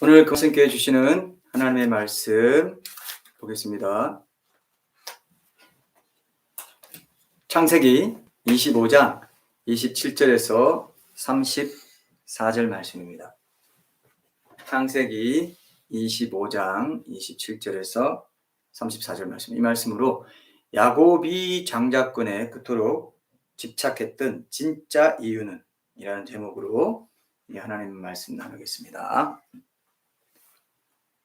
오늘 말씀께 주시는 하나님의 말씀 보겠습니다. 창세기 25장 27절에서 34절 말씀입니다. 창세기 25장 27절에서 34절 말씀. 이 말씀으로 야곱이 장자권에 그토록 집착했던 진짜 이유는 이라는 제목으로 하나님의 말씀 나누겠습니다.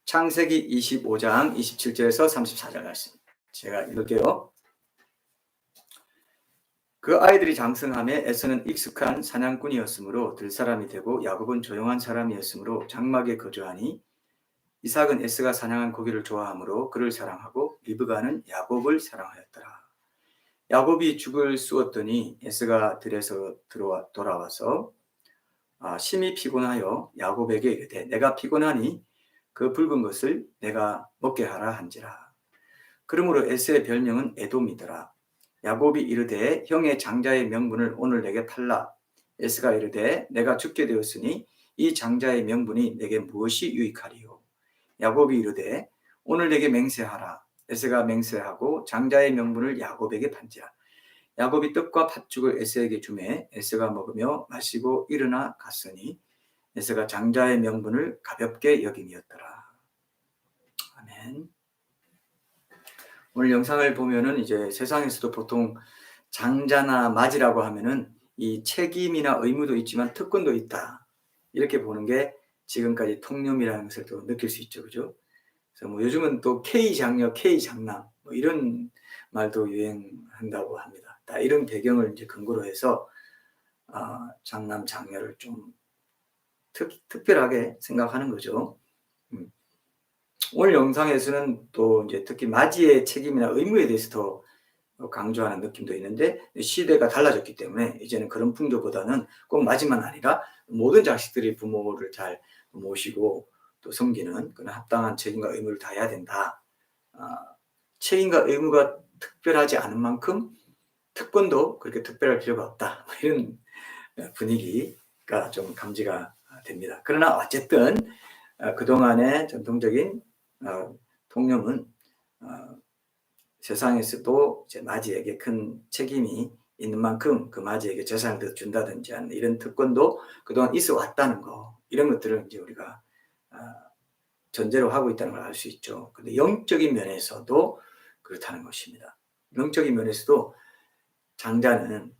창세기 25장 27절에서 34절 말씀. 제가 읽을게요. 그 아이들이 장성함에 에서는 익숙한 사냥꾼이었으므로 들사람이 되고 야곱은 조용한 사람이었으므로 장막에 거주하니 이삭은 에서가 사냥한 고기를 좋아하므로 그를 사랑하고 리브가는 야곱을 사랑하였더라. 야곱이 죽을 쑤었더니 에서가 들에서 돌아와서 심히 피곤하여 야곱에게 이르되 내가 피곤하니 그 붉은 것을 내가 먹게 하라 한지라. 그러므로 에서의 별명은 에돔이더라. 야곱이 이르되 형의 장자의 명분을 오늘 내게 팔라. 에서가 이르되 내가 죽게 되었으니 이 장자의 명분이 내게 무엇이 유익하리요. 야곱이 이르되 오늘 내게 맹세하라. 에서가 맹세하고 장자의 명분을 야곱에게 판지라. 야곱이 떡과 팥죽을 에서에게 주매 에서가 먹으며 마시고 일어나 갔으니 에서가 장자의 명분을 가볍게 여김이었더라. 아멘. 오늘 영상을 보면은 이제 세상에서도 보통 장자나 맞이라고 하면은 이 책임이나 의무도 있지만 특권도 있다. 이렇게 보는 게 지금까지 통념이라는 것을 또 느낄 수 있죠. 그죠? 그래서 뭐 요즘은 또 K장녀, K장남 뭐 이런 말도 유행한다고 합니다. 다 이런 배경을 이제 근거로 해서 장남, 장녀를 좀 특별하게 생각하는 거죠. 오늘 영상에서는 또 이제 특히 맞이의 책임이나 의무에 대해서 더 강조하는 느낌도 있는데 시대가 달라졌기 때문에 이제는 그런 풍조보다는 꼭 맞이만 아니라 모든 자식들이 부모를 잘 모시고 또 섬기는 그런 합당한 책임과 의무를 다해야 된다. 책임과 의무가 특별하지 않은 만큼 특권도 그렇게 특별할 필요가 없다. 이런 분위기가 좀 감지가 됩니다. 그러나 어쨌든 그동안의 전통적인 통념은 세상에서도 이제 맞이에게 큰 책임이 있는 만큼 그 맞이에게 재산을 더 준다든지 하는 이런 특권도 그동안 있어 왔다는 거, 이런 것들을 이제 우리가 전제로 하고 있다는 걸 알 수 있죠. 근데 영적인 면에서도 그렇다는 것입니다. 영적인 면에서도 장자는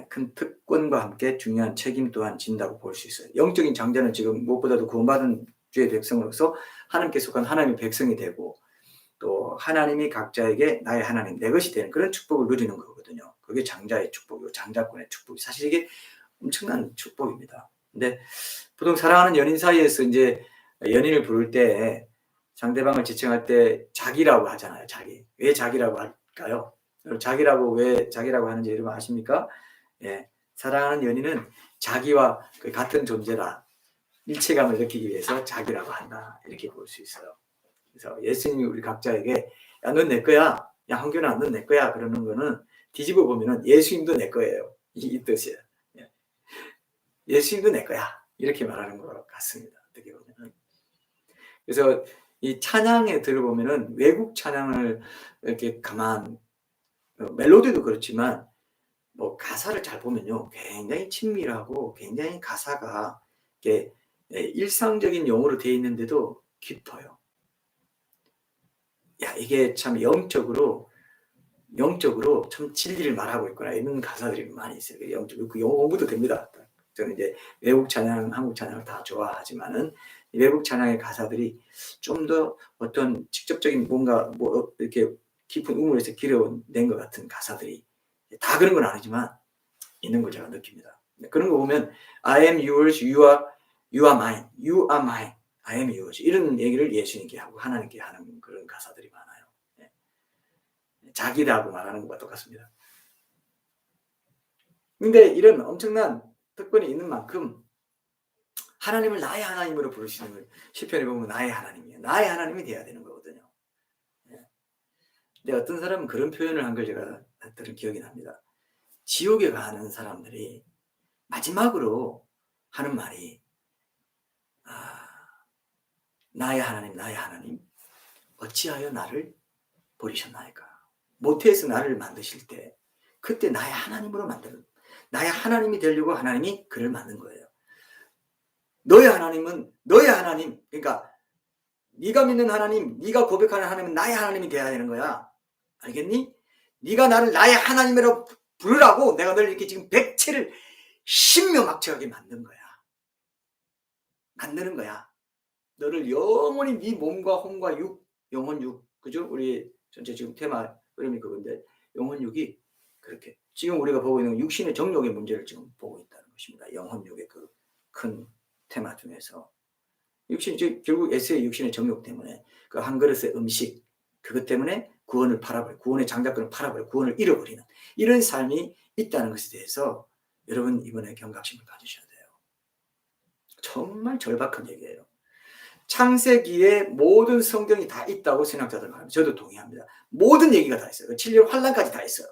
큰 특권과 함께 중요한 책임 또한 진다고 볼 수 있어요. 영적인 장자는 지금 무엇보다도 구원받은 주의 백성으로서 하나님께 속한 하나님의 백성이 되고 또 하나님이 각자에게 나의 하나님, 내 것이 되는 그런 축복을 누리는 거거든요. 그게 장자의 축복이고 장자권의 축복이 사실 이게 엄청난 축복입니다. 근데 보통 사랑하는 연인 사이에서 이제 연인을 부를 때 상대방을 지칭할 때 자기라고 하잖아요. 자기. 왜 자기라고 할까요? 자기라고 왜 자기라고 하는지 여러분 아십니까? 예, 사랑하는 연인은 자기와 같은 존재라 일체감을 느끼기 위해서 자기라고 한다. 이렇게 볼 수 있어요. 그래서 예수님이 우리 각자에게 야, 넌 내 거야. 야, 한균아, 넌 내 거야. 그러는 거는 뒤집어 보면은 예수님도 내 거예요. 이 뜻이에요. 예수님도 내 거야. 이렇게 말하는 것 같습니다. 어떻게 보면. 그래서 이 찬양에 들어보면은 외국 찬양을 이렇게 멜로디도 그렇지만 뭐 가사를 잘 보면요. 굉장히 친밀하고 굉장히 가사가 이렇게 일상적인 용어로 되어 있는데도 깊어요. 야, 이게 참 영적으로 참 진리를 말하고 있구나. 이런 가사들이 많이 있어요. 영적, 그 영어 공부도 됩니다. 저는 이제 외국 찬양, 한국 찬양을 다 좋아하지만은 외국 찬양의 가사들이 좀 더 어떤 직접적인 뭔가 뭐 이렇게 깊은 우물에서 길어낸 것 같은 가사들이 다 그런 건 아니지만 있는 걸 제가 느낍니다. 그런 거 보면 I am yours, you are mine, you are mine, I am yours 이런 얘기를 예수님께 하고 하나님께 하는 그런 가사들이 많아요. 자기라고 말하는 것과 똑같습니다. 근데 이런 엄청난 특권이 있는 만큼 하나님을 나의 하나님으로 부르시는 걸 시편에 보면 나의 하나님이에요. 나의 하나님이 돼야 되는 거거든요. 근데 어떤 사람은 그런 표현을 한 걸 제가 들은 기억이 납니다. 지옥에 가는 사람들이 마지막으로 하는 말이 나의 하나님, 나의 하나님, 어찌하여 나를 버리셨나이까? 모태에서 나를 만드실 때 그때 나의 하나님으로 만들어 나의 하나님이 되려고 하나님이 그를 만든 거예요. 너의 하나님은 너의 하나님, 그러니까 네가 믿는 하나님, 네가 고백하는 하나님은 나의 하나님이 돼야 되는 거야. 알겠니? 네가 나를 나의 하나님으로 부르라고 내가 널 이렇게 지금 백체를 신묘막측하게 만든 거야. 만드는 거야. 너를 영원히 네 몸과 혼과 육, 영혼 육, 그죠? 우리 전체 지금 테마 흐름이 그건데 영혼 육이 그렇게 지금 우리가 보고 있는 육신의 정욕의 문제를 지금 보고 있다는 것입니다. 영혼 육의 그 큰 테마 중에서 육신, 즉 결국 S의 육신의 정욕 때문에 그 한 그릇의 음식 그것 때문에 구원을 팔아버려, 구원의 장자권을 팔아버려, 구원을 잃어버리는 이런 삶이 있다는 것에 대해서 여러분 이번에 경각심을 가지셔야 돼요. 정말 절박한 얘기예요. 창세기에 모든 성경이 다 있다고 신학자들 말합니다. 저도 동의합니다. 모든 얘기가 다 있어요. 7년 환란까지 다 있어요.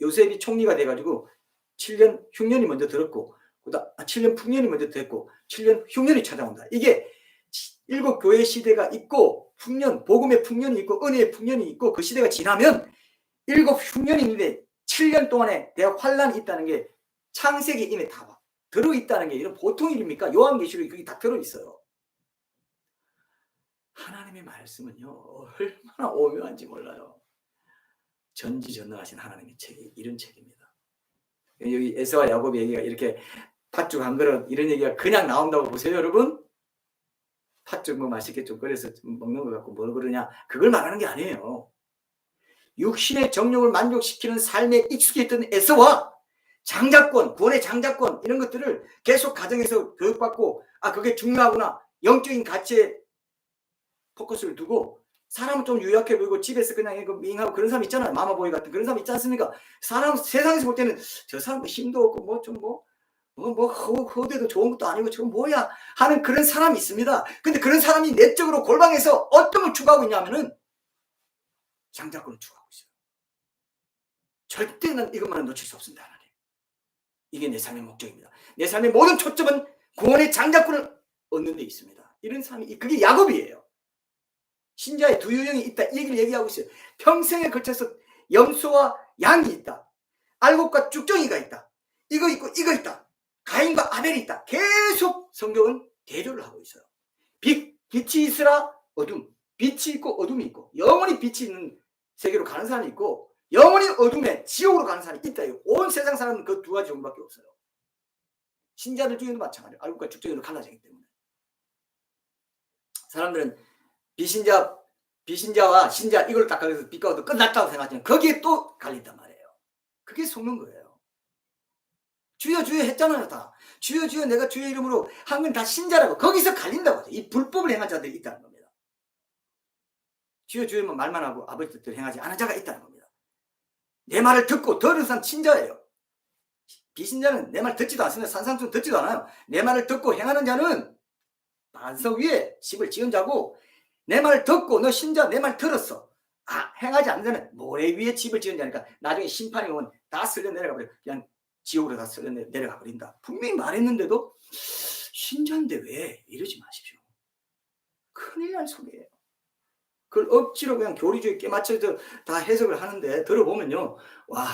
요셉이 총리가 돼가지고 7년 흉년이 먼저 들었고 7년 풍년이 먼저 됐고 7년 흉년이 찾아온다. 이게 일곱 교회 시대가 있고 풍년, 복음의 풍년이 있고 은혜의 풍년이 있고 그 시대가 지나면 일곱 흉년이 있는데 7년 동안에 대학 환란이 있다는 게 창세기 이미 다 들어있다는 게 이런 보통 일입니까? 요한계시록이 그게 다 들어있어요. 하나님의 말씀은요 얼마나 오묘한지 몰라요. 전지전능하신 하나님의 책이 이런 책입니다. 여기 에서와 야곱의 얘기가 이렇게 팥죽 한 그릇 이런 얘기가 그냥 나온다고 보세요, 여러분? 팥죽 뭐 맛있게 좀 끓여서 먹는 것 같고 뭘 그러냐 그걸 말하는 게 아니에요. 육신의 정욕을 만족시키는 삶에 익숙했던 에서와 장자권, 구원의 장자권 이런 것들을 계속 가정에서 교육받고 그게 중요하구나 영적인 가치에 포커스를 두고 사람은 좀 유약해 보이고 집에서 그냥 밍하고 그런 사람 있잖아요. 마마보이 같은 그런 사람 있지 않습니까? 사람 세상에서 볼 때는 저 사람도 힘도 없고 뭐 좀 허대도 좋은 것도 아니고 저건 뭐야 하는 그런 사람이 있습니다. 근데 그런 사람이 내적으로 골방에서 어떤 걸 추구하고 있냐면은 장자권을 추구하고 있어요. 절대 난 이것만은 놓칠 수 없습니다. 하나님. 이게 내 삶의 목적입니다. 내 삶의 모든 초점은 구원의 장자권을 얻는 데 있습니다. 이런 사람이 그게 야곱이에요. 신자의 두 유형이 있다. 이 얘기를 얘기하고 있어요. 평생에 걸쳐서 염소와 양이 있다. 알곡과 쭉정이가 있다. 이거 있고 이거 있다. 가인과 아벨이 있다. 계속 성경은 대조를 하고 있어요. 빛이 있으라 어둠. 빛이 있고 어둠이 있고 영원히 빛이 있는 세계로 가는 사람이 있고 영원히 어둠에 지옥으로 가는 사람이 있다. 온 세상 사람은 그 두 가지 종류밖에 없어요. 신자들 중에도 마찬가지예요. 알곡과 쭉정이로 갈라지기 때문에. 사람들은 비신자와 신자 이걸 딱 갈려서 빛과 어둠 끝났다고 생각하지만 거기에 또 갈린단 말이에요. 그게 속는 거예요. 주여 주여 했잖아요. 다 주여 주여 내가 주의 이름으로 한 건 다 신자라고 거기서 갈린다고 하죠. 이 불법을 행한 자들이 있다는 겁니다. 주여 주여만 말만 하고 아버지 뜻대로 행하지 않은 자가 있다는 겁니다. 내 말을 듣고 들은 사람 신자예요. 비신자는 내 말 듣지도 않습니다. 산삼순 듣지도 않아요. 내 말을 듣고 행하는 자는 반석 위에 집을 지은 자고 내 말 듣고 너 신자 내 말 들었어. 행하지 않는 자는 모래 위에 집을 지은 자니까 나중에 심판이 오면 다 쓸려 내려가 버려. 그냥 지옥으로 다 쓸려 내려가 버린다. 분명히 말했는데도 신자인데 왜 이러지 마십시오. 큰일 날 소리예요. 그걸 억지로 그냥 교리주의 깨맞춰서 다 해석을 하는데 들어보면요. 와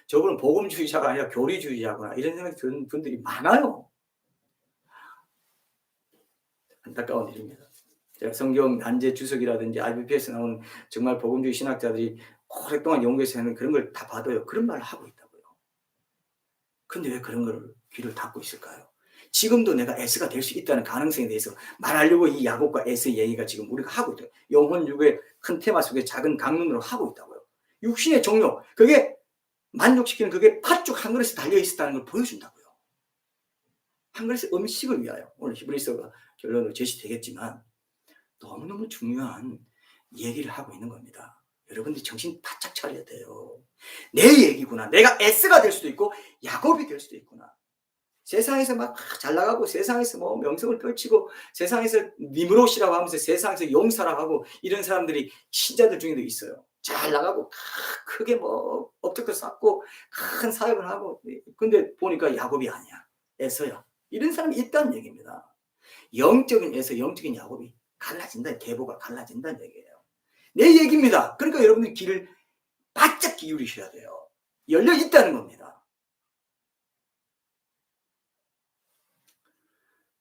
저분은 복음주의자가 아니라 교리주의자구나 이런 생각이 드는 분들이 많아요. 안타까운 일입니다. 제가 성경 난제 주석이라든지 IBP에서 나온 정말 복음주의 신학자들이 오랫동안 연구해서 하는 그런 걸 다 봐도요. 그런 말을 하고 있다고요. 근데 왜 그런 걸 귀를 닫고 있을까요? 지금도 내가 S가 될 수 있다는 가능성에 대해서 말하려고 이 야곱과 S의 얘기가 지금 우리가 하고 있어요. 영혼 육의 큰 테마 속에 작은 강론으로 하고 있다고요. 육신의 종료, 그게 만족시키는 그게 팥죽 한 그릇에 달려 있었다는 걸 보여준다고요. 한 그릇의 음식을 위하여 오늘 히브리서가 결론으로 제시되겠지만 너무너무 중요한 얘기를 하고 있는 겁니다. 여러분들이 정신 바짝 차려야 돼요. 내 얘기구나. 내가 S가 될 수도 있고 야곱이 될 수도 있구나. 세상에서 막 잘 나가고 세상에서 뭐 명성을 펼치고 세상에서 니므롯이라고 하면서 세상에서 용사라고 하고 이런 사람들이 신자들 중에도 있어요. 잘 나가고 크게 뭐 업적도 쌓고 큰 사역을 하고 근데 보니까 야곱이 아니야. 에서야. 이런 사람이 있다는 얘기입니다. 영적인 에서 영적인 야곱이 갈라진다. 계보가 갈라진다는 얘기예요. 내 얘기입니다. 그러니까 여러분들 귀를 바짝 기울이셔야 돼요. 열려 있다는 겁니다.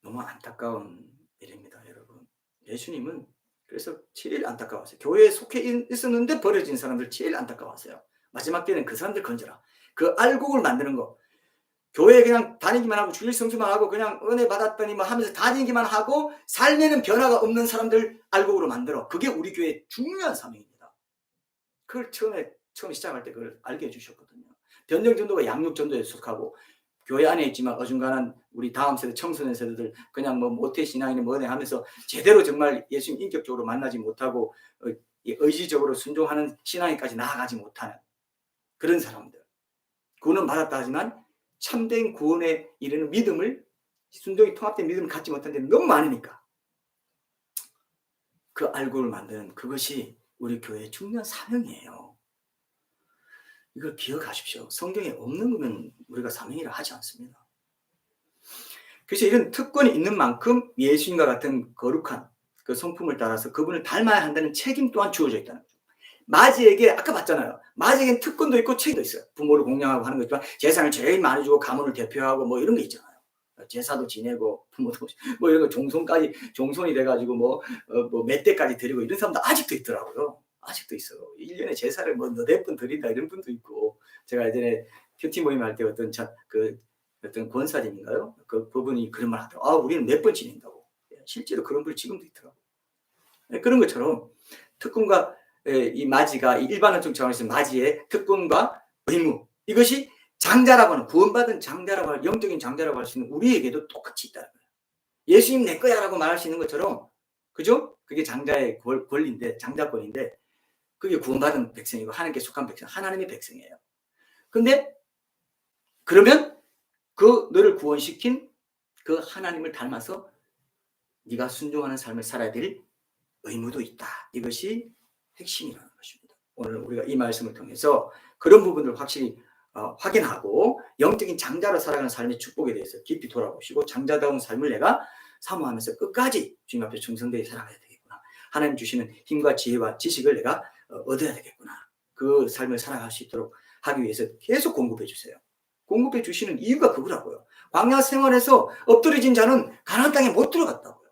너무 안타까운 일입니다, 여러분. 예수님은 그래서 제일 안타까웠어요. 교회에 속해 있었는데 버려진 사람들 제일 안타까웠어요. 마지막 때는 그 사람들 건져라. 그 알곡을 만드는 거. 교회에 그냥 다니기만 하고 주일 성수만 하고 그냥 은혜 받았더니 뭐 하면서 다니기만 하고 삶에는 변화가 없는 사람들 알곡으로 만들어. 그게 우리 교회의 중요한 사명입니다. 그걸 처음 시작할 때 그걸 알게 해주셨거든요. 변정전도가 양육전도에 속하고 교회 안에 있지만 어중간한 우리 다음 세대 청소년 세대들 그냥 뭐 모태신앙이니 뭐네 하면서 제대로 정말 예수님 인격적으로 만나지 못하고 의지적으로 순종하는 신앙에까지 나아가지 못하는 그런 사람들. 구원은 받았다 하지만 참된 구원에 이르는 믿음을 순종이 통합된 믿음을 갖지 못한 데 너무 많으니까 그 알고를 만드는 그것이 우리 교회의 중요한 사명이에요. 이걸 기억하십시오. 성경에 없는 거면 우리가 사명이라 하지 않습니다. 그래서 이런 특권이 있는 만큼 예수님과 같은 거룩한 그 성품을 따라서 그분을 닮아야 한다는 책임 또한 주어져 있다는 거죠. 마지에게 아까 봤잖아요. 마지에게는 특권도 있고 책임도 있어요. 부모를 공양하고 하는 거지만 재산을 제일 많이 주고 가문을 대표하고 뭐 이런 게 있잖아요. 제사도 지내고 부모도 뭐 이런 거 종손이 돼가지고 뭐 몇 대까지 드리고 이런 사람도 아직도 있더라고요. 아직도 있어요. 1년에 제사를 뭐 너댓 번 드린다 이런 분도 있고 제가 예전에 큐티 모임 할 때 어떤 권사님인가요? 그분이 그런 말 하더라고요. 우리는 몇 번 지낸다고. 실제로 그런 분 지금도 있더라고요. 그런 것처럼 특권과 이 마지가 일반론적 차원에서 마지의 특권과 의무 이것이 장자라고 하는 구원받은 장자라고 할 영적인 장자라고 할 수 있는 우리에게도 똑같이 있다는 거예요. 예수님 내 거야라고 말할 수 있는 것처럼 그죠? 그게 장자의 권리인데 장자권인데 그게 구원받은 백성이고 하나님께 속한 백성 하나님의 백성이에요. 근데 그러면 그 너를 구원시킨 그 하나님을 닮아서 네가 순종하는 삶을 살아야 될 의무도 있다. 이것이 핵심이라는 것입니다. 오늘 우리가 이 말씀을 통해서 그런 부분을 확실히 확인하고 영적인 장자로 살아가는 삶의 축복에 대해서 깊이 돌아보시고 장자다운 삶을 내가 사모하면서 끝까지 주님 앞에 충성되게 살아가야 되겠구나. 하나님 주시는 힘과 지혜와 지식을 내가 얻어야 되겠구나. 그 삶을 살아갈 수 있도록 하기 위해서 계속 공급해 주세요. 공급해 주시는 이유가 그거라고요. 광야 생활에서 엎드려진 자는 가나안 땅에 못 들어갔다고요.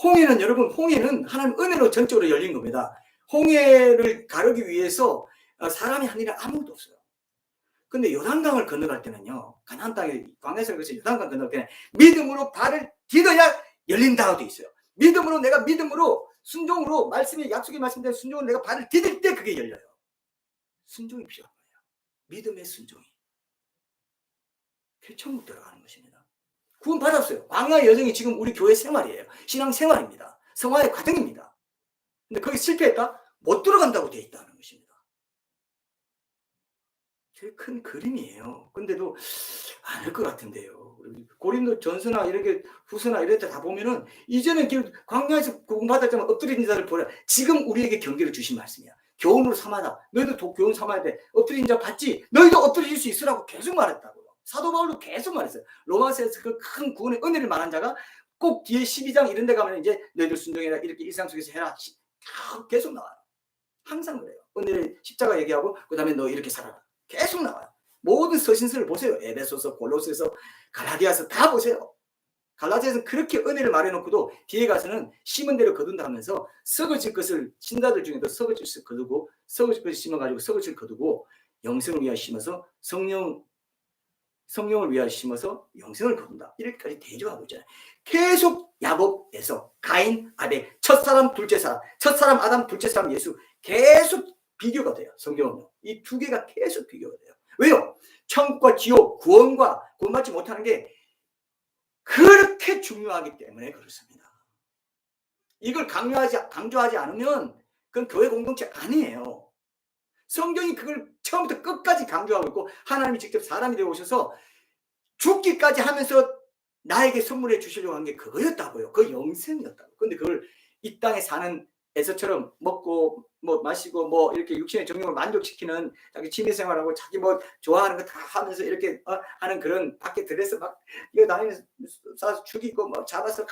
홍해는 여러분 홍해는 하나님 은혜로 전적으로 열린 겁니다. 홍해를 가르기 위해서 사람이 한 일은 아무것도 없어요. 근데 요단강을 건너갈 때는요. 가나안 땅에 광야에서 그래서 요단강 건너갈 때는 믿음으로 발을 디뎌야 열린다고 돼 있어요. 믿음으로 내가 믿음으로 순종으로 말씀이 약속의 말씀대로 순종으로 내가 발을 디딜 때 그게 열려요. 순종이 필요한 거예요. 믿음의 순종이. 그게 천국 들어가는 것입니다. 구원 받았어요. 광야의 여정이 지금 우리 교회 생활이에요. 신앙 생활입니다. 성화의 과정입니다. 근데 거기 실패했다? 못 들어간다고 되어 있다는 것입니다. 제일 큰 그림이에요. 근데도 아닐 것 같은데요. 고린도 전서나 이렇게 후서나 이럴 때 다 보면은 이제는 광야에서 구원 받았지만 엎드린 자를 보라. 지금 우리에게 경계를 주신 말씀이야. 교훈으로 삼아라. 너희도 교훈 삼아야 돼. 엎드린 자 봤지? 너희도 엎드릴 수 있으라고 계속 말했다고요. 사도 바울도 계속 말했어요. 로마서에서 그 큰 구원의 은혜를 말한 자가 꼭 뒤에 12장 이런 데 가면 이제 너희들 순종해라. 이렇게 일상 속에서 해라. 계속 나와요. 항상 그래요. 은혜를 십자가 얘기하고 그다음에 너 이렇게 살아라. 계속 나와요. 모든 서신서를 보세요. 에베소서, 골로새서, 갈라디아서 다 보세요. 갈라디아서는 그렇게 은혜를 말해놓고도 뒤에 가서는 심은 대로 거둔다 하면서 썩어질 것을 신자들 중에도 썩어질 것을 거두고 썩어질 것을 심어가지고 썩어질 것을 거두고 영생을 위하여 심어서 성령을 위하여 심어서 영생을 거둔다. 이렇게까지 대조하고 있잖아요. 계속 야곱에서 가인, 아벨, 첫사람, 둘째 사람, 첫사람 아담, 둘째 사람 예수 계속 비교가 돼요. 성경은요. 이 두 개가 계속 비교가 돼요. 왜요? 천국과 지옥, 구원받지 못하는 게 그렇게 중요하기 때문에 그렇습니다. 이걸 강조하지 않으면 그건 교회 공동체 아니에요. 성경이 그걸 처음부터 끝까지 강조하고 있고 하나님이 직접 사람이 되어 오셔서 죽기까지 하면서 나에게 선물해 주시려고 한 게 그거였다고요. 그 영생이었다고. 근데 그걸 이 땅에 사는 에서처럼 먹고 뭐 마시고 뭐 이렇게 육신의 정욕을 만족시키는 자기 취미생활하고 자기 뭐 좋아하는 거 다 하면서 이렇게 하는 그런 밖에 들에서 막 이거 다니면서 쏴서 죽이고 뭐 잡아서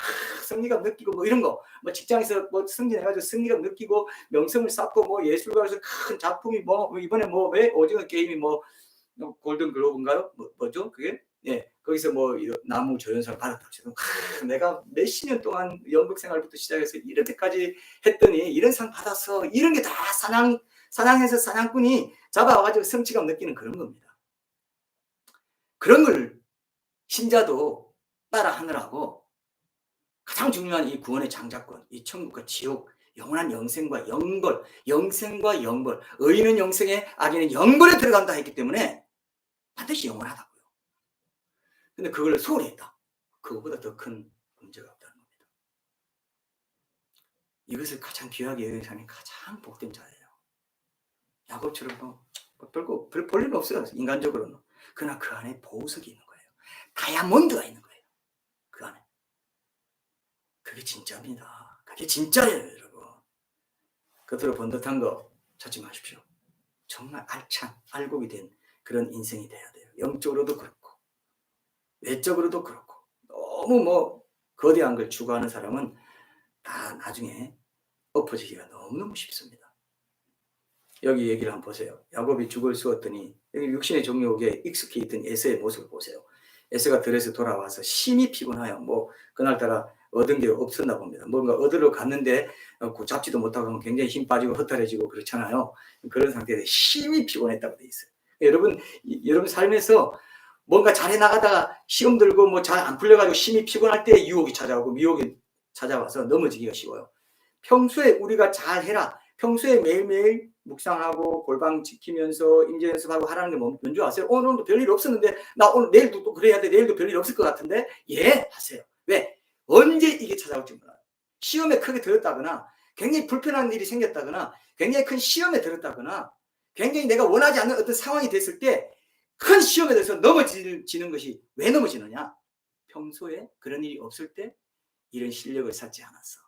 승리감 느끼고 뭐 이런 거 뭐 직장에서 뭐 승진해가지고 승리감 느끼고 명성을 쌓고 뭐 예술가로서 큰 작품이 뭐 이번에 뭐 왜 오징어 게임이 뭐 골든 글로브인가요? 뭐죠 그게? 예, 거기서 뭐 나무 조연상 받았다고 해서 내가 몇십 년 동안 연극 생활부터 시작해서 이렇게까지 했더니 이런 상 받아서 이런 게 다 사냥해서 사냥꾼이 잡아와가지고 성취감 느끼는 그런 겁니다. 그런 걸 신자도 따라 하느라고 가장 중요한 이 구원의 장자권, 이 천국과 지옥, 영원한 영생과 영벌, 영생과 영벌, 의인은 영생에 악인은 영벌에 들어간다 했기 때문에 반드시 영원하다고요. 근데 그걸 소홀히 했다. 그거보다 더 큰 문제가 없다는 겁니다. 이것을 가장 귀하게 여기는 사람이 가장 복된 자예요. 야곱처럼 별 볼일 없어요. 인간적으로는. 그러나 그 안에 보석이 있는 거예요. 다이아몬드가 있는 거예요. 그 안에. 그게 진짜입니다. 그게 진짜예요, 여러분. 겉으로 번듯한 거 찾지 마십시오. 정말 알찬, 알곡이 된 그런 인생이 돼야 돼요. 영적으로도 그렇고 외적으로도 그렇고 너무 뭐 거대한 걸 추구하는 사람은 다 나중에 엎어지기가 너무너무 쉽습니다. 여기 얘기를 한번 보세요. 야곱이 죽을 쑤었더니 여기 육신의 정욕에 익숙해 있던 에서의 모습을 보세요. 에서가 들에서 돌아와서 심히 피곤하여 뭐 그날따라 얻은 게 없었나 봅니다. 뭔가 얻으러 갔는데 잡지도 못하고 하면 굉장히 힘 빠지고 허탈해지고 그렇잖아요. 그런 상태에서 심히 피곤했다고 돼 있어요. 여러분 삶에서 뭔가 잘해 나가다가 시험 들고 뭐 잘 안 풀려가지고 심히 피곤할 때 유혹이 찾아오고 미혹이 찾아와서 넘어지기가 쉬워요. 평소에 우리가 잘해라. 평소에 매일매일 묵상하고 골방 지키면서 임재 연습하고 하라는 게 뭔지 아세요? 오늘도 별일 없었는데 나 오늘 내일도 또 그래야 돼. 내일도 별일 없을 것 같은데 예 하세요. 왜? 언제 이게 찾아올지 몰라요. 시험에 크게 들었다거나 굉장히 불편한 일이 생겼다거나 굉장히 큰 시험에 들었다거나 굉장히 내가 원하지 않는 어떤 상황이 됐을 때 큰 시험에 대해서 넘어지는 것이 왜 넘어지느냐? 평소에 그런 일이 없을 때 이런 실력을 쌓지 않았어.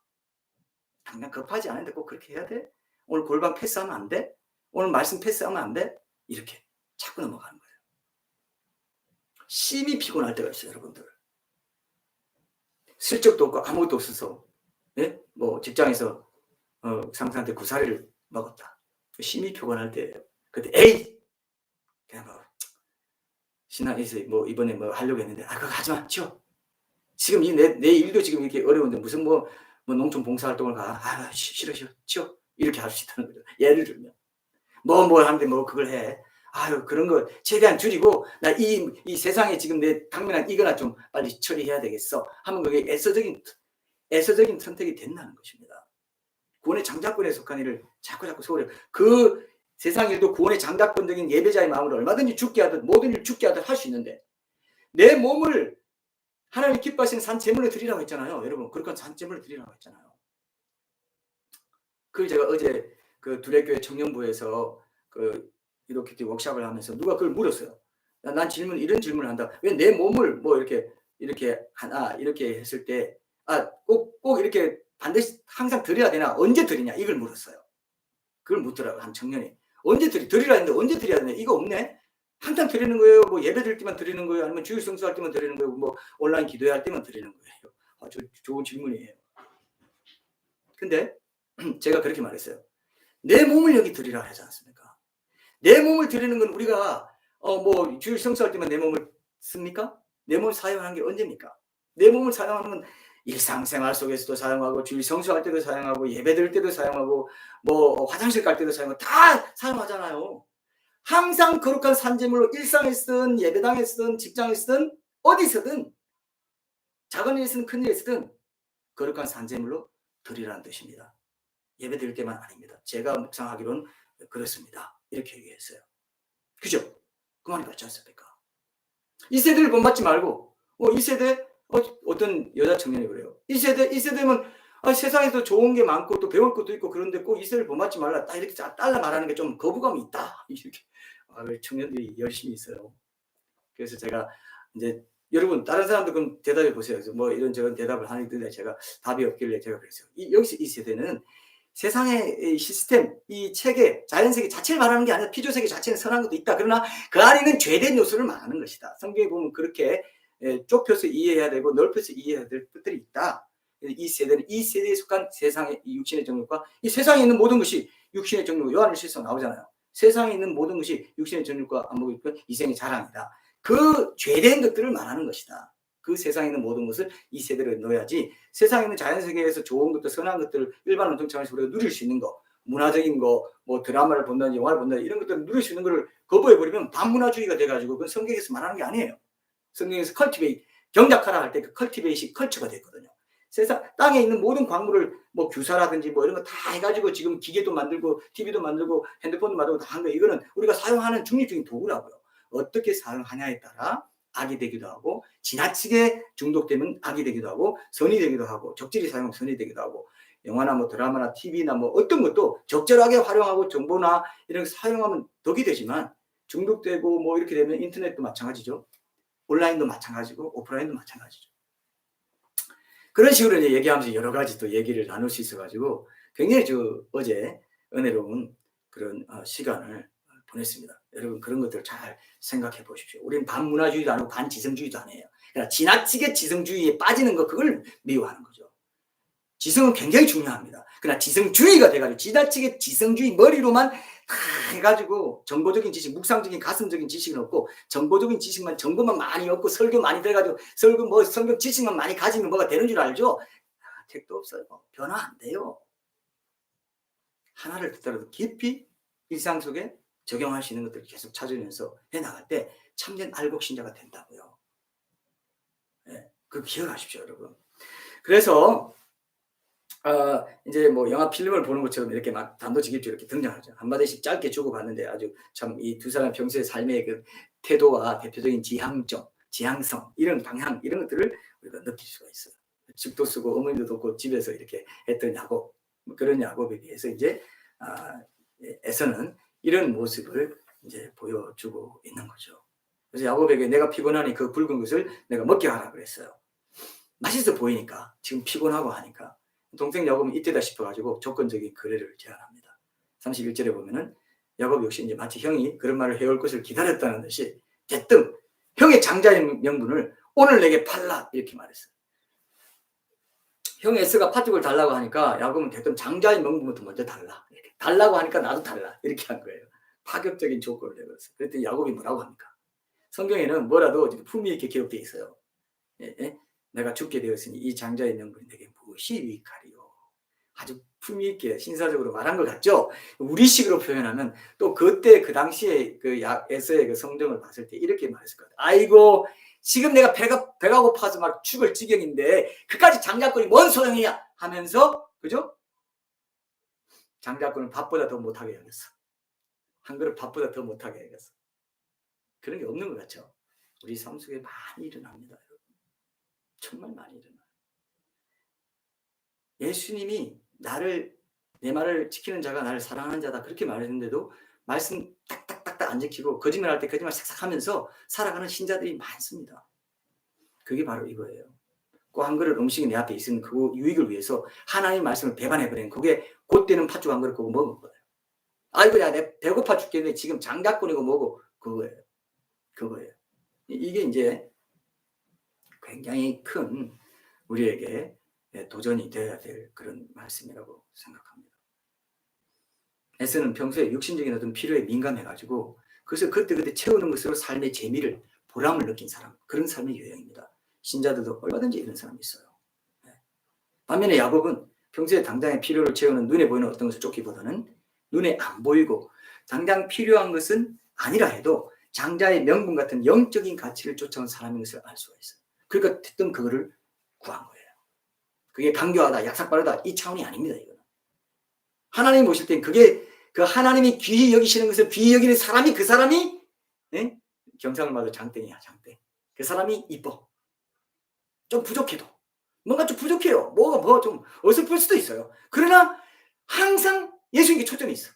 당장 급하지 않은데 꼭 그렇게 해야 돼? 오늘 골반 패스하면 안 돼? 오늘 말씀 패스하면 안 돼? 이렇게 자꾸 넘어가는 거예요. 심히 피곤할 때가 있어요, 여러분들. 실적도 없고 아무것도 없어서 예? 뭐 직장에서 상사한테 구사리를 먹었다. 심히 피곤할 때예요. 그때 에이 그냥 뭐 신학에서 뭐 이번에 뭐 하려고 했는데 그거 하지 마 치워. 지금 내 일도 지금 이렇게 어려운데 무슨 뭐 농촌 봉사활동을 가. 싫어 치워. 이렇게 할 수 있다는 거죠. 예를 들면 뭐 하는데 뭐 그걸 해. 그런 거 최대한 줄이고 나 이 세상에 지금 내 당면한 이거나 좀 빨리 처리해야 되겠어. 하면 그게 애서적인 선택이 된다는 것입니다. 구원의 장자권에 속한 일을 자꾸 소홀히 그 세상 일도 구원의 장자권적인 예배자의 마음으로 얼마든지 죽게 하듯 모든 일 죽게 하듯 할 수 있는데 내 몸을 하나님 기뻐하시는 산제물을 드리라고 했잖아요. 여러분 그러니까 산제물을 드리라고 했잖아요. 그걸 제가 어제 그 두레교회 청년부에서 그 이렇게 워크숍을 하면서 누가 그걸 물었어요. 난 이런 질문을 한다. 왜 내 몸을 뭐 이렇게 하나 이렇게 했을 때 꼭 이렇게 반드시 항상 드려야 되나? 언제 드리냐? 이걸 물었어요. 그걸 묻더라고 한 청년이. 언제 드리라 했는데 언제 드려야 되냐? 이거 없네. 항상 드리는 거예요. 뭐 예배 드릴 때만 드리는 거예요. 아니면 주일 성수할 때만 드리는 거예요. 뭐 온라인 기도할 때만 드리는 거예요. 좋은 질문이에요. 근데 제가 그렇게 말했어요. 내 몸을 여기 드리라 하지 않습니까? 내 몸을 드리는 건 우리가 뭐 주일 성수할 때만 내 몸을 씁니까? 내 몸을 사용하는 게 언제입니까? 내 몸을 사용하는 건 일상생활 속에서도 사용하고 주일 성수할 때도 사용하고 예배 드릴 때도 사용하고 뭐 화장실 갈 때도 사용하고 다 사용하잖아요. 항상 거룩한 산제물로 일상에서든 예배당에서든 직장에서든 어디서든 작은 일에서든 큰 일에서든 거룩한 산제물로 드리라는 뜻입니다. 예배 드릴 때만 아닙니다. 제가 묵상하기로는 그렇습니다. 이렇게 얘기했어요. 그죠? 그 말이 맞지 않습니까? 이 세대를 본받지 말고 이 세대 어떤 여자 청년이 그래요. 이 세대면 세상에서 좋은 게 많고 또 배울 것도 있고 그런데 꼭 이 세대를 본받지 말라. 딱 이렇게 달라 말하는 게 좀 거부감이 있다. 이렇게 청년들이 열심히 있어요. 그래서 제가 이제 여러분 다른 사람도 그럼 대답해 보세요. 그래서 뭐 이런저런 대답을 하는데 제가 답이 없길래 제가 그랬어요. 여기서 이 세대는 세상의 이 시스템, 이 체계, 자연세계 자체를 말하는 게 아니라 피조세계 자체는 선한 것도 있다. 그러나 그 안에 있는 죄된 요소를 말하는 것이다. 성경에 보면 그렇게 좁혀서 이해해야 되고 넓혀서 이해해야 될 것들이 있다. 이 세대는 이 세대에 속한 세상의 이 육신의 정욕과 이 세상에 있는 모든 것이 육신의 정욕, 요한일서에서 나오잖아요. 세상에 있는 모든 것이 육신의 정욕과 안목의 이생의 자랑이다. 그 죄된 것들을 말하는 것이다. 그 세상에 있는 모든 것을 이 세대로 넣어야지 세상에 있는 자연세계에서 좋은 것들, 선한 것들, 일반 운동장에서 우리가 누릴 수 있는 거, 문화적인 거, 뭐 드라마를 본다든지 영화를 본다든지 이런 것들을 누릴 수 있는 거를 거부해버리면 반문화주의가 돼가지고 그건 성경에서 말하는 게 아니에요. 성경에서 컬티베이트, 경작하라 할 때 그 컬티베이시 컬처가 됐거든요. 세상 땅에 있는 모든 광물을 뭐 규사라든지 뭐 이런 거 다 해가지고 지금 기계도 만들고 TV도 만들고 핸드폰도 만들고 다 한 거예요. 이거는 우리가 사용하는 중립적인 도구라고요. 어떻게 사용하냐에 따라 악이 되기도 하고 지나치게 중독되면 악이 되기도 하고 선이 되기도 하고 적절히 사용하면 선이 되기도 하고 영화나 뭐 드라마나 TV나 뭐 어떤 것도 적절하게 활용하고 정보나 이런 거 사용하면 덕이 되지만 중독되고 뭐 이렇게 되면 인터넷도 마찬가지죠. 온라인도 마찬가지고 오프라인도 마찬가지죠. 그런 식으로 이제 얘기하면서 여러 가지 또 얘기를 나눌 수 있어가지고 굉장히 어제 은혜로운 그런 시간을 보냈습니다. 여러분 그런 것들 잘 생각해 보십시오. 우리는 반문화주의도 아니고 반지성주의도 아니에요. 그러니까 지나치게 지성주의에 빠지는 거 그걸 미워하는 거죠. 지성은 굉장히 중요합니다. 그러나 지성주의가 돼가지고 지나치게 지성주의 머리로만 다 해가지고 정보적인 지식, 묵상적인 가슴적인 지식은 없고 정보적인 지식만 정보만 많이 얻고 설교 많이 돼가지고 설교 뭐 성경 지식만 많이 가지면 뭐가 되는 줄 알죠? 택도 없어요. 변화 안 돼요. 하나를 듣더라도 깊이 일상 속에 적용할 수 있는 것들을 계속 찾으면서 해나갈 때 참된 알곡신자가 된다고요. 네, 그거 기억하십시오, 여러분. 그래서 이제 뭐 영화 필름을 보는 것처럼 이렇게 막 단도직입적으로 이렇게 등장하죠. 한마디씩 짧게 주고받는데 아주 참 이 두 사람 평소의 삶의 그 태도와 대표적인 지향점, 지향성, 이런 방향, 이런 것들을 우리가 느낄 수가 있어요. 집도 쓰고 어머니도 돕고 집에서 이렇게 했던 야곱, 그런 야곱에 비해서 이제 에서는 이런 모습을 이제 보여주고 있는 거죠. 그래서 야곱에게 내가 피곤하니 그 붉은 것을 내가 먹게 하라 그랬어요. 맛있어 보이니까 지금 피곤하고 하니까 동생 야곱은 이때다 싶어가지고 조건적인 거래를 제안합니다. 31절에 보면은 야곱 역시 이제 마치 형이 그런 말을 해올 것을 기다렸다는 듯이 대뜸 형의 장자의 명분을 오늘 내게 팔라 이렇게 말했어요. 형 에스가 팥죽을 달라고 하니까 야곱은 대뜸 장자의 명분부터 먼저 달라. 이렇게. 달라고 하니까 나도 달라. 이렇게 한 거예요. 파격적인 조건을 내걸었어요. 그랬더니 야곱이 뭐라고 합니까? 성경에는 뭐라도 품위 있게 기록되어 있어요. 예? 내가 죽게 되었으니 이 장자의 명분이 내게 무엇이 유익하리요. 아주 품위 있게 신사적으로 말한 것 같죠? 우리식으로 표현하면 또 그때 그 당시에 그 에서의 그 성정을 봤을 때 이렇게 말했을 것 같아요. 아이고 지금 내가 배가 고파서 막 죽을 지경인데 그까지 장자권이 뭔 소용이야 하면서 그죠? 장자권은 밥보다 더 못하게 여겼어. 한 그릇 밥보다 더 못하게 여겼어. 그런 게 없는 것 같죠? 우리 삶 속에 많이 일어납니다. 정말 많이 일어나요. 예수님이 내 말을 지키는 자가 나를 사랑하는 자다 그렇게 말했는데도 말씀 딱딱딱딱 안 지키고 거짓말할 때 거짓말 싹싹 하면서 살아가는 신자들이 많습니다. 그게 바로 이거예요. 꼭 한 그릇 음식이 내 앞에 있으면 그 유익을 위해서 하나님의 말씀을 배반해버리는 그게 곧되는 팥죽 한 그릇 그거 먹은 거예요. 아이고 야 내 배고파 죽겠는데 지금 장작권이고 뭐고 그거예요. 이게 이제 굉장히 큰 우리에게 도전이 되어야 될 그런 말씀이라고 생각합니다. 에서는 평소에 육신적인 어떤 필요에 민감해가지고 그래서 그때그때 채우는 것으로 삶의 재미를 보람을 느낀 사람 그런 삶의 유형입니다. 신자들도 얼마든지 이런 사람이 있어요. 반면에 야곱은 평소에 당장의 필요를 채우는 눈에 보이는 어떤 것을 쫓기보다는 눈에 안 보이고 당장 필요한 것은 아니라 해도 장자의 명분 같은 영적인 가치를 쫓아온 사람인 것을 알 수가 있어요. 그러니까 대뜸 그거를 구한 거예요. 그게 강교하다, 약삭빠르다 이 차원이 아닙니다. 이거는 하나님 보실 땐 그게 그 하나님이 귀히 여기시는 것을 귀히 여기는 사람이 그 사람이 경상을 말로 장땡이야 장땡. 그 사람이 이뻐. 좀 부족해도 뭔가 좀 부족해요. 뭐가 뭐 좀 어설플 수도 있어요. 그러나 항상 예수님께 초점이 있어.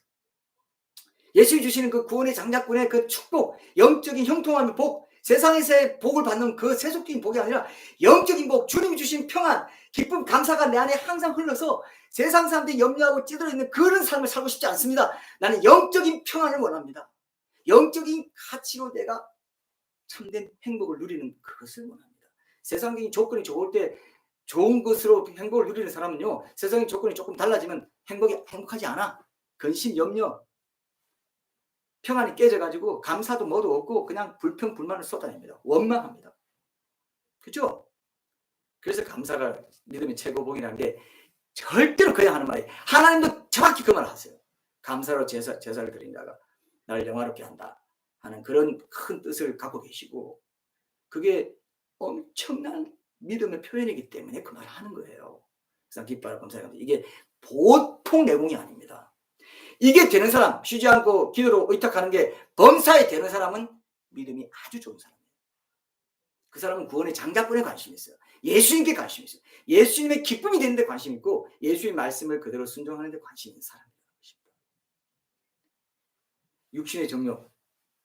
예수님이 주시는 그 구원의 장자권의 그 축복, 영적인 형통함의 복, 세상에서의 복을 받는 그 세속적인 복이 아니라 영적인 복, 주님이 주신 평안, 기쁨, 감사가 내 안에 항상 흘러서 세상 사람들이 염려하고 찌들어 있는 그런 삶을 살고 싶지 않습니다. 나는 영적인 평안을 원합니다. 영적인 가치로 내가 참된 행복을 누리는 그것을 원합니다. 세상적인 조건이 좋을 때 좋은 것으로 행복을 누리는 사람은요, 세상의 조건이 조금 달라지면 행복하지 않아. 근심, 염려, 평안이 깨져가지고 감사도 뭐도 없고 그냥 불평, 불만을 쏟아냅니다. 원망합니다. 그죠? 그래서 감사가 믿음의 최고 복이라는 게 절대로 그냥 하는 말이에요. 하나님도 정확히 그 말을 하세요. 감사로 제사를 드린 자가 나를 영화롭게 한다 하는 그런 큰 뜻을 갖고 계시고, 그게 엄청난 믿음의 표현이기 때문에 그 말을 하는 거예요. 그래서 기뻐하라 감사합니다. 이게 보통 내공이 아닙니다. 이게 되는 사람, 쉬지 않고 기도로 의탁하는 게 범사에 되는 사람은 믿음이 아주 좋은 사람이에요. 그 사람은 구원의 장자권에 관심이 있어요. 예수님께 관심이 있어요. 예수님의 기쁨이 되는 데 관심이 있고 예수의 말씀을 그대로 순종하는 데 관심이 있는 사람입니다. 육신의 정욕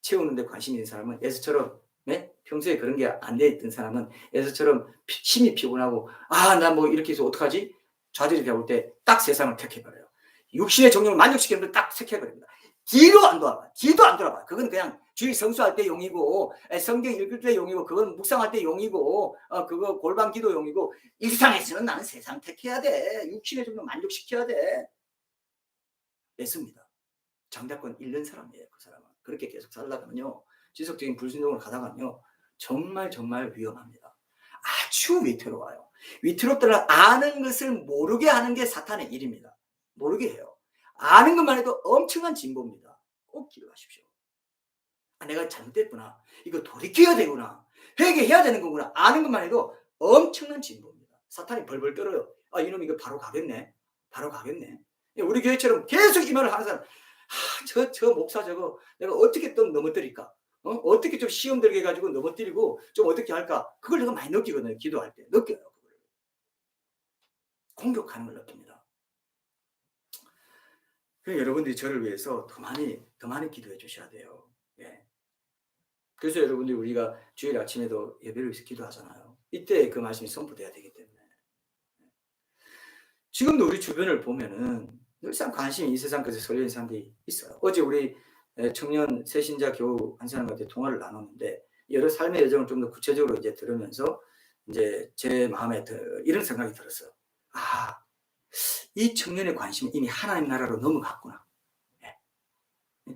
채우는 데 관심이 있는 사람은 에서처럼, 네? 평소에 그런 게 안 돼 있던 사람은 에서처럼 심히 피곤하고, 나 뭐 이렇게 해서 어떡하지? 좌절이 되올 때 딱 세상을 택해버려요. 육신의 정욕을 만족시키는 걸 딱 택해버립니다. 뒤도 안 돌아봐. 그건 그냥 주일 성수할 때 용이고, 성경 읽을 때 용이고, 그건 묵상할 때 용이고, 그거 골방 기도 용이고, 일상에서는 나는 세상 택해야 돼. 육신의 정욕 만족시켜야 돼. 냈습니다. 장자권 잃는 사람이에요. 그 사람은. 그렇게 계속 살다가면요, 지속적인 불순종을 가다가면요, 정말 위험합니다. 아주 위태로워요. 위태롭다는 아는 것을 모르게 하는 게 사탄의 일입니다. 모르게 해요. 아는 것만 해도 엄청난 진보입니다. 꼭 기도하십시오. 내가 잘못됐구나. 이거 돌이켜야 되구나. 회개해야 되는 거구나. 아는 것만 해도 엄청난 진보입니다. 사탄이 벌벌 떨어요. 이놈 이거 바로 가겠네. 우리 교회처럼 계속 이 말을 하는 사람, 저 목사 저거 내가 어떻게 또 넘어뜨릴까? 어떻게 좀 시험 들게 해가지고 넘어뜨리고 좀 어떻게 할까? 그걸 내가 많이 느끼거든요. 기도할 때. 느껴요. 그걸. 공격하는 걸 느낍니다. 그래서 여러분들이 저를 위해서 더 많이 기도해 주셔야 돼요. 예. 그래서 여러분들이 우리가 주일 아침에도 예배를 위해서 기도하잖아요. 이때 그 말씀이 선포돼야 되기 때문에. 지금도 우리 주변을 보면은 늘상 관심이 이 세상 끝에 쏠려 있는 사람들이 있어요. 어제 우리 청년 새신자 교우 한 사람한테 통화를 나눴는데, 여러 삶의 여정을 좀 더 구체적으로 이제 들으면서 이제 제 마음에 이런 생각이 들었어요. 이 청년의 관심은 이미 하나님 나라로 넘어갔구나.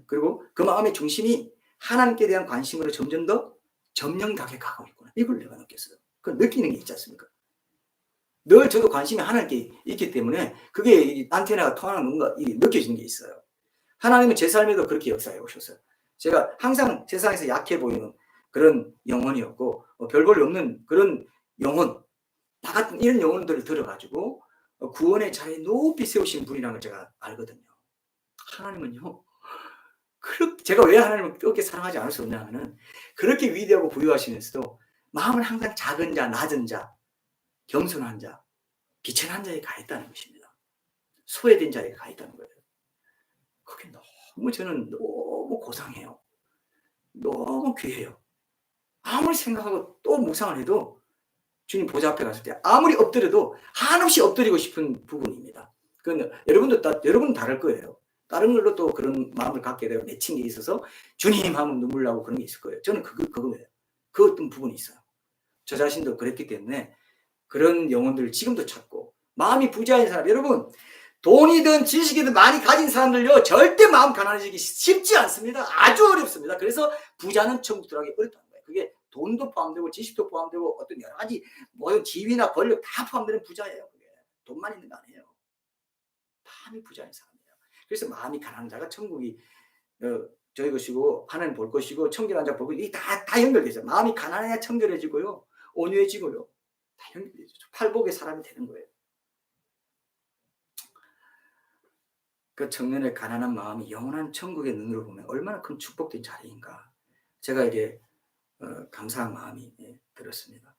그리고 그 마음의 중심이 하나님께 대한 관심으로 점점 더 점령하게 가고 있구나. 이걸 내가 느꼈어요. 그 느끼는 게 있지 않습니까? 늘 저도 관심이 하나님께 있기 때문에 그게 안테나가 통하는 뭔가 느껴지는 게 있어요. 하나님은 제 삶에도 그렇게 역사해 오셨어요. 제가 항상 세상에서 약해 보이는 그런 영혼이었고, 별 볼일 없는 그런 영혼, 나 같은 이런 영혼들을 들어가지고 구원의 자리에 높이 세우신 분이라는 걸 제가 알거든요. 하나님은요, 제가 왜 하나님을 그렇게 사랑하지 않을 수 없냐 하면은, 그렇게 위대하고 부유하시면서도 마음은 항상 작은 자, 낮은 자, 겸손한 자, 비천한 자에 가 있다는 것입니다. 소외된 자에 가 있다는 거예요. 그게 저는 너무 고상해요. 너무 귀해요. 아무리 생각하고 또 묵상을 해도 주님 보좌 앞에 갔을 때 아무리 엎드려도 한없이 엎드리고 싶은 부분입니다. 여러분은 다를 거예요. 다른 걸로 또 그런 마음을 갖게 되고 맺힌 게 있어서 주님 하면 눈물 나고 그런 게 있을 거예요. 저는 그거예요. 그 어떤 부분이 있어요. 저 자신도 그랬기 때문에 그런 영혼들을 지금도 찾고, 마음이 부자인 사람, 여러분 돈이든 지식이든 많이 가진 사람들요 절대 마음 가난해지기 쉽지 않습니다. 아주 어렵습니다. 그래서 부자는 천국 들어가기 어렵다는 거예요. 그게 돈도 포함되고 지식도 포함되고 어떤 여러 가지 모든 지위나 권력 다 포함되는 부자예요. 그게 돈만 있는 거 아니에요. 마음이 부자인 사람이에요. 그래서 마음이 가난한 자가 천국이 저희 것이고 하나님 볼 것이고, 청결한 자 볼 것이고, 이게 다 연결되죠. 마음이 가난해야 청결해지고요, 온유해지고요, 다 연결되죠. 팔복의 사람이 되는 거예요. 그 청년의 가난한 마음이 영원한 천국의 눈으로 보면 얼마나 큰 축복된 자리인가, 제가 이게 감사한 마음이 들었습니다.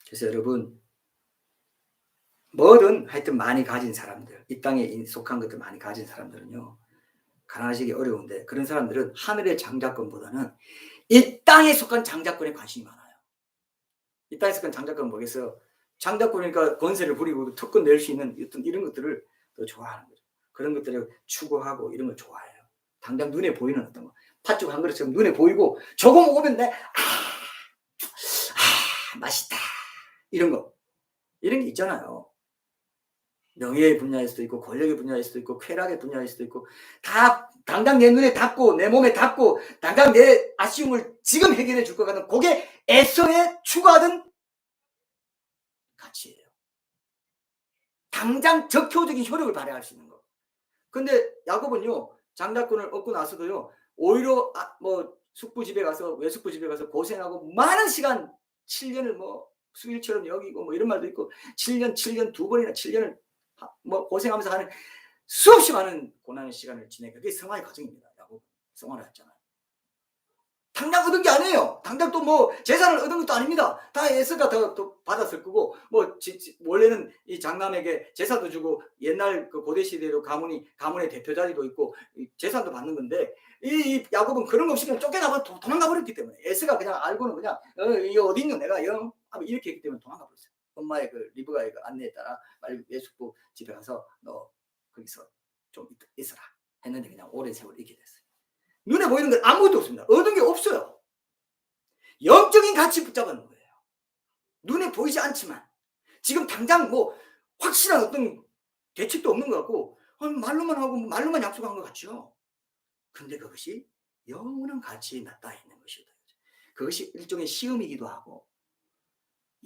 그래서 여러분, 뭐든 하여튼 많이 가진 사람들, 이 땅에 속한 것들 많이 가진 사람들은요 가난하시기 어려운데, 그런 사람들은 하늘의 장자권보다는 이 땅에 속한 장자권에 관심이 많아요. 이 땅에 속한 장자권은 뭐겠어요? 장자권이니까 권세를 부리고 특권 낼 수 있는 어떤 이런 것들을 더 좋아하는 거죠. 그런 것들을 추구하고 이런 걸 좋아해요. 당장 눈에 보이는 어떤 거. 팥죽 한 그릇처럼 눈에 보이고 저거 먹으면 맛있다. 이런 거. 이런 게 있잖아요. 명예의 분야일 수도 있고 권력의 분야일 수도 있고 쾌락의 분야일 수도 있고 다 당장 내 눈에 닿고 내 몸에 닿고 당장 내 아쉬움을 지금 해결해 줄 것 같은 그게 애써에 추구하던 가치예요. 당장 적효적인 효력을 발휘할 수 있는 거. 근데 야곱은요 장자권을 얻고 나서도요 오히려 뭐 숙부집에 가서 외숙부집에 가서 고생하고 많은 시간 7년을 뭐 수일처럼 여기고 뭐 이런 말도 있고 7년 2번이나 7년을 뭐 고생하면서 하는 수없이 많은 고난의 시간을 지내고 그게 성화의 과정입니다. 야곱 성화를 했잖아요. 당장 얻은 게 아니에요. 당장 또 뭐 재산을 얻은 것도 아닙니다. 다 에서가 더 받았을 거고 뭐 원래는 이 장남에게 제사도 주고 옛날 그 고대 시대에도 가문의 대표 자리도 있고 재산도 받는 건데 이 야곱은 그런 거 없이 그냥 쫓겨나고 도망가 버렸기 때문에 에서가 그냥 알고는 그냥 이거 어디 있노 내가 이렇게 했기 때문에 도망가 버렸어요. 엄마의 그 리브가의 그 안내에 따라 빨리 외숙부 집에 가서 너 거기서 좀 있어라 했는데 그냥 오랜 세월 있게 됐어요. 눈에 보이는 건 아무것도 없습니다. 얻은 게 없어요. 영적인 가치 붙잡은 거예요. 눈에 보이지 않지만 지금 당장 뭐 확실한 어떤 대책도 없는 것 같고 말로만 하고 말로만 약속한 것 같죠. 근데 그것이 영원한 가치에 나타나 있는 것이다. 그것이 일종의 시험이기도 하고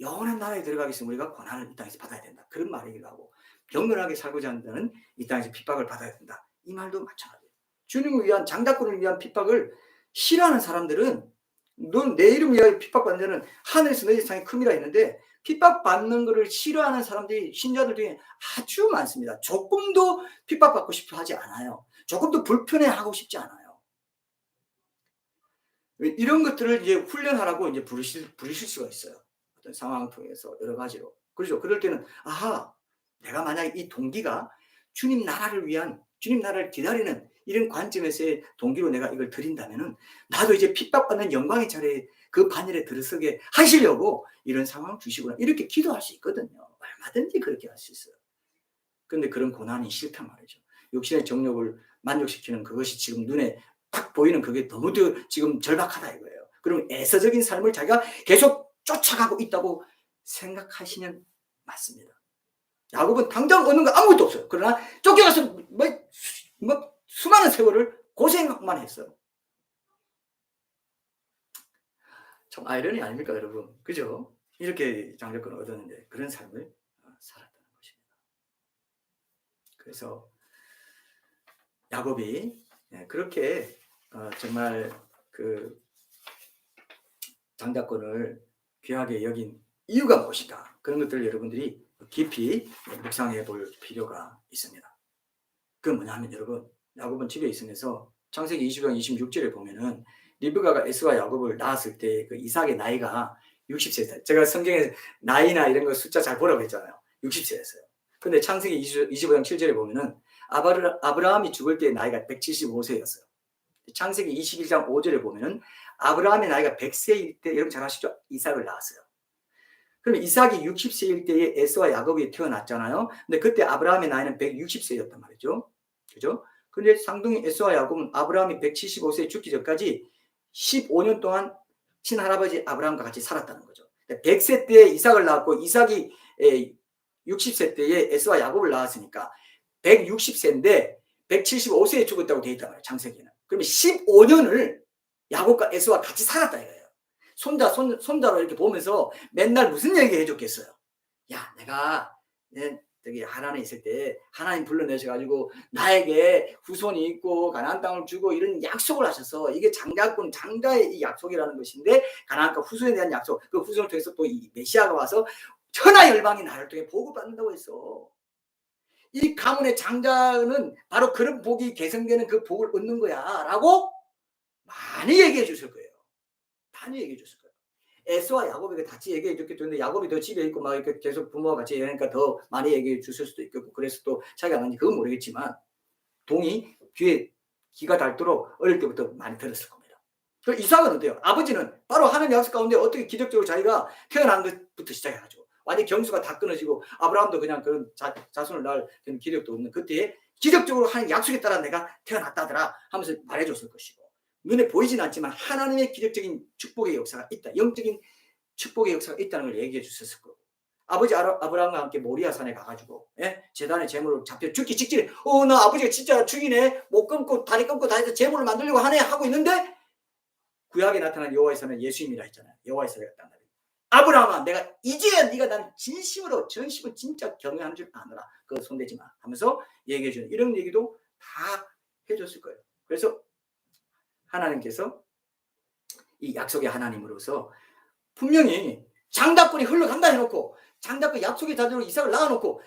영원한 나라에 들어가기 위해서 우리가 고난을 이 땅에서 받아야 된다. 그런 말이기도 하고 경건하게 살고자 한다는 이 땅에서 핍박을 받아야 된다. 이 말도 마찬가지예요. 주님을 위한 장자권을 위한 핍박을 싫어하는 사람들은 넌 내 이름 위하여 핍박받는 자는 하늘에서 너희 세상에 큼이라 했는데 핍박받는 것을 싫어하는 사람들이 신자들 중에 아주 많습니다. 조금도 핍박받고 싶어 하지 않아요. 조금도 불편해하고 싶지 않아요. 이런 것들을 이제 훈련하라고 이제 부르실 수가 있어요. 어떤 상황을 통해서 여러 가지로. 그렇죠. 그럴 때는 내가 만약에 이 동기가 주님 나라를 위한 주님 나라를 기다리는 이런 관점에서의 동기로 내가 이걸 드린다면은 나도 이제 핍박받는 영광의 자리에 그 반열에 들어서게 하시려고 이런 상황을 주시구나. 이렇게 기도할 수 있거든요. 얼마든지 그렇게 할 수 있어요. 그런데 그런 고난이 싫단 말이죠. 육신의 정욕을 만족시키는 그것이 지금 눈에 딱 보이는 그게 너무도 지금 절박하다 이거예요. 그럼 애서적인 삶을 자기가 계속 쫓아가고 있다고 생각하시면 맞습니다. 야곱은 당장 얻는 거 아무것도 없어요. 그러나 쫓겨가서 수많은 세월을 고생만 했어요. 참 아이러니 아닙니까 여러분? 그죠? 이렇게 장자권을 얻었는데 그런 삶을 살았다는 것입니다. 그래서 야곱이 그렇게 정말 그 장자권을 귀하게 여긴 이유가 무엇인가? 그런 것들을 여러분들이 깊이 묵상해 볼 필요가 있습니다. 그건 뭐냐 하면 여러분 야곱은 집에 있으면서 창세기 20장 26절에 보면은 리브가가 에서와 야곱을 낳았을 때 그 이삭의 나이가 60세였어요. 제가 성경에 나이나 이런 거 숫자 잘 보라고 했잖아요. 60세였어요. 근데 창세기 25장 7절에 보면은 아브라함이 죽을 때 나이가 175세였어요. 창세기 21장 5절에 보면은 아브라함의 나이가 100세일 때 여러분 잘 아시죠? 이삭을 낳았어요. 그럼 이삭이 60세일 때에 에서와 야곱이 태어났잖아요. 근데 그때 아브라함의 나이는 160세였단 말이죠. 그죠? 근데 쌍둥이 에서와 야곱은 아브라함이 175세에 죽기 전까지 15년 동안 친할아버지 아브라함과 같이 살았다는 거죠. 100세 때에 이삭을 낳았고 이삭이 60세 때에 에서와 야곱을 낳았으니까 160세인데 175세에 죽었다고 되어 있단 말이에요. 창세기는. 그러면 15년을 야곱과 에서와 같이 살았다 이거예요. 손자로 이렇게 보면서 맨날 무슨 얘기 해줬겠어요. 야, 내가 저기 하나님 있을 때 하나님 불러내셔가지고 나에게 후손이 있고 가나안 땅을 주고 이런 약속을 하셔서 이게 장자의 이 약속이라는 것인데 가나안 땅 후손에 대한 약속, 그 후손을 통해서 또 이 메시아가 와서 천하 열방이 나를 통해 복을 받는다고 했어. 이 가문의 장자는 바로 그런 복이 계승되는 그 복을 얻는 거야라고 많이 얘기해 주실 거예요. 많이 얘기해 줬을 거예요. 에서와 야곱에게 같이 얘기해 줬기 때문에 야곱이 더 집에 있고 막 이렇게 계속 부모와 같이 얘기하니까 더 많이 얘기해 줬을 수도 있겠고 그래서 또 자기가 아는지 그건 모르겠지만 동이 귀에 귀가 닳도록 어릴 때부터 많이 들었을 겁니다. 그 이삭은 어때요? 아버지는 바로 하나님의 약속 가운데 어떻게 기적적으로 자기가 태어난 것부터 시작해가지고 완전 경수가 다 끊어지고 아브라함도 그냥 그런 자손을 낳을 그런 기력도 없는 그때에 기적적으로 하나님 약속에 따라 내가 태어났다더라 하면서 말해줬을 것이고 눈에 보이진 않지만 하나님의 기적적인 축복의 역사가 있다. 영적인 축복의 역사가 있다는 걸 얘기해 주셨을 거고 아버지 아브라함과 함께 모리아산에 가가지고 제단의 제물을 잡혀 죽기 직전에 나 아버지가 진짜 죽이네 목 끊고 다리 끊고 다 해서 제물을 만들려고 하네 하고 있는데 구약에 나타난 여호와의 선은 예수님이라 했잖아요. 여호와의 선을 했단 말이에요. 아브라함아 내가 이제야 네가 난 진심으로 전심을 진짜 경외하는 줄 아노라. 그거 손대지 마 하면서 얘기해 주는 이런 얘기도 다 해줬을 거예요. 그래서 하나님께서 이 약속의 하나님으로서 분명히 장다권이 흘러간다 해놓고 장다권 약속의 자녀로 이삭을 낳아놓고